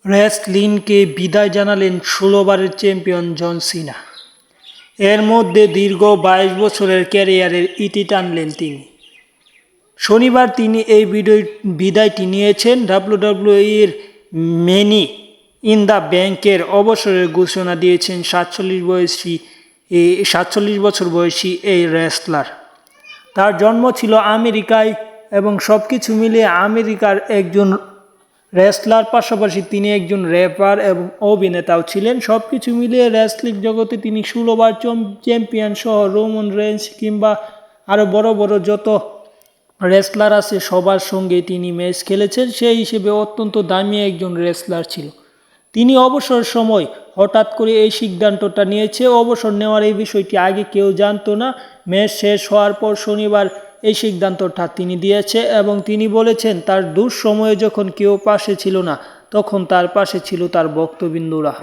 রেসলিংকে বিদায় জানালেন ১৬ বারের চ্যাম্পিয়ন জন সিনা। এর মধ্যে দীর্ঘ ২২ বছরের ক্যারিয়ারের ইতি টানলেন তিনি। শনিবার তিনি এই বিদায়টি নিয়েছেন। ডাব্লিউডাব্লিউইর মেনি ইন দ্য ব্যাংকের অবসরের ঘোষণা দিয়েছেন ৪৭ বছর বয়সী এই রেসলার। তার জন্ম ছিল আমেরিকায় এবং সব কিছু মিলিয়ে আমেরিকার একজন রেসলার, পাশাপাশি তিনি একজন র্যাপার এবং অভিনেতাও ছিলেন। সব কিছু মিলিয়ে রেসলিং জগতে তিনি ১৬ বার চ্যাম্পিয়ন সহ রোমান রেঞ্জ কিংবা আরও বড় বড় যত রেসলার আছে সবার সঙ্গে তিনি ম্যাচ খেলেছেন। সেই হিসেবে অত্যন্ত দামি একজন রেসলার ছিল। তিনি অবসর সময় হঠাৎ করে এই সিদ্ধান্তটা নিয়েছে। অবসর নেওয়ার এই বিষয়টি আগে কেউ জানতো না। ম্যাচ শেষ হওয়ার পর শনিবার এই সিদ্ধান্তটা তিনি দিয়েছে এবং তিনি বলেছেন তার দুঃসময়ে যখন কেউ পাশে ছিল না তখন তার পাশে ছিল তার ভক্তবৃন্দরা।